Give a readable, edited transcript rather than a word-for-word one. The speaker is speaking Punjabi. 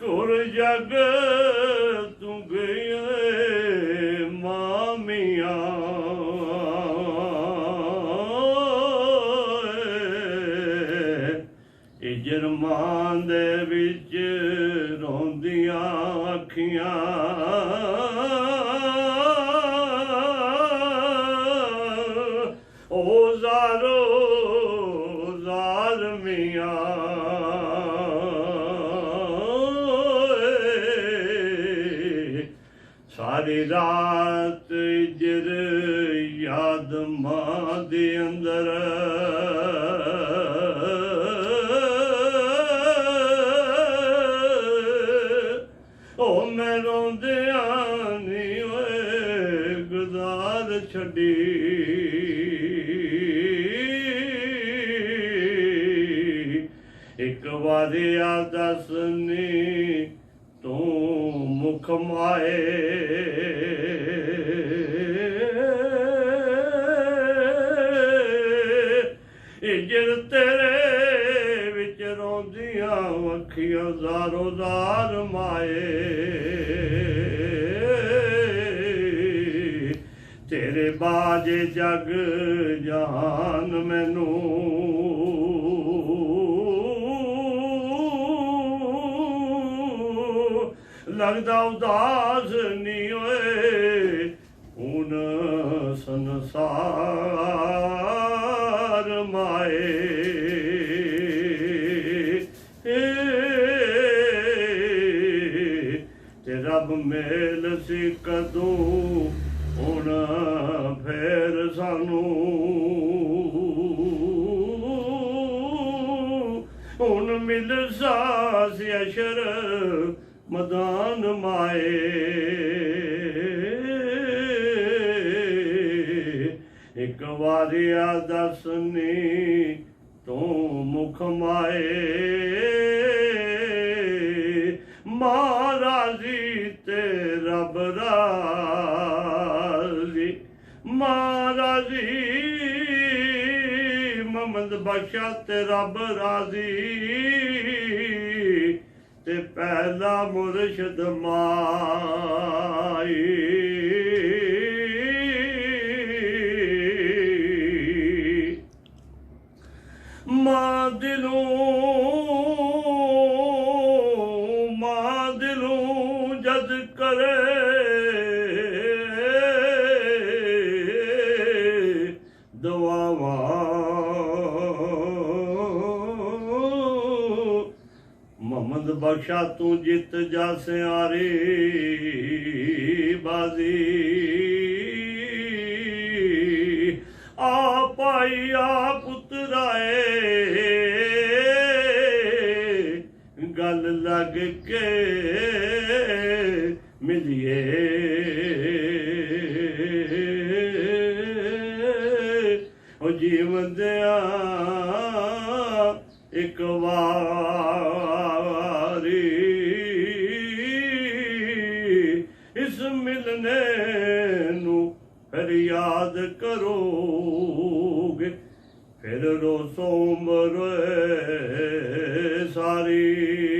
ਘੁਰ ਜਗ ਤੂੰ ਗਏ ਮਾਮੀਆਂ ਇਹ ਜਰਮਾਨ ਦੇ ਵਿੱਚ ਰੋਂਦੀਆਂ ਅੱਖੀਆਂ ਉਹ ਜ਼ਾਰੋ ਜ਼ਾਲਮੀਆਂ ਸਾਰੀ ਰਾਤ ਜਰ ਯਾਦ ਮਾਂ ਦੇ ਅੰਦਰ ਉਹ ਮੈਂ ਰੋਂਦਿਆਂ ਨੀ ਓਏ ਗੁਜ਼ਾਰ ਛੱਡੀ ਇੱਕ ਵਾਰੀ ਆ ਦੱਸਨੀ ਤੂੰ ਮੁਖ ਮਾਏ ਇਜਰ ਤੇਰੇ ਵਿੱਚ ਰੋਂਦੀਆਂ ਅੱਖੀਆਂ ਜ਼ਾਰੋ ਜ਼ਾਰ ਮਾਏ ਤੇਰੇ ਬਾਝੇ ਜਗ ਜਹਾਨ ਮੈਨੂੰ ਲੱਗਦਾ ਉਦਾਸ ਨੀ ਓਏ ਹੁਣ ਸੰਸਾਰ ਮਾਏ ਤੇ ਰੱਬ ਮੇਲ ਸੀ ਕਦੋਂ ਹੁਣ ਫੇਰ ਸਾਨੂੰ ਹੁਣ ਮਿਲ ਸਾਸ ਅਸ਼ਰ ਮਦਾਨ ਮਾਏ ਇੱਕ ਵਾਰੀ ਆ ਦੱਸਨੀ ਤੂੰ ਮੁਖ ਮਾਏ ਮਾਂ ਰਾਜ਼ੀ ਤੇ ਰੱਬ ਰਾਜ਼ੀ ਮਾਂ ਰਾਜ਼ੀ ਮਮਦ ਬਖਸ਼ਾ ਤੇ ਰੱਬ ਰਾਜ਼ੀ ਤੇ ਪਹਿਲਾ ਮੁਰਸ਼ਦ ਮਾਈ ਮਾਂ ਦਿਲੋਂ ਜਦ ਕਰੇ ਦੁਆਵਾਂ ਮੁਹੰਮਦ ਬਖਸ਼ਾ ਤੂੰ ਜਿੱਤ ਜਾ ਸਿਆਰੀ ਬਾਜ਼ੀ ਆ ਭਾਈ ਆ ਪੁੱਤਰਾਏ ਗੱਲ ਲੱਗ ਕੇ ਮਿਲੀਏ ਉਹ ਜੀਵਨ ਦਿਆ ਇੱਕ ਵਾਰੀ ਇਸ ਮਿਲਨੇ ਨੂੰ ਫਿਰ ਯਾਦ ਕਰੋਗੇ ਫਿਰ ਰੋਸੋ ਉਮਰ ਸਾਰੀ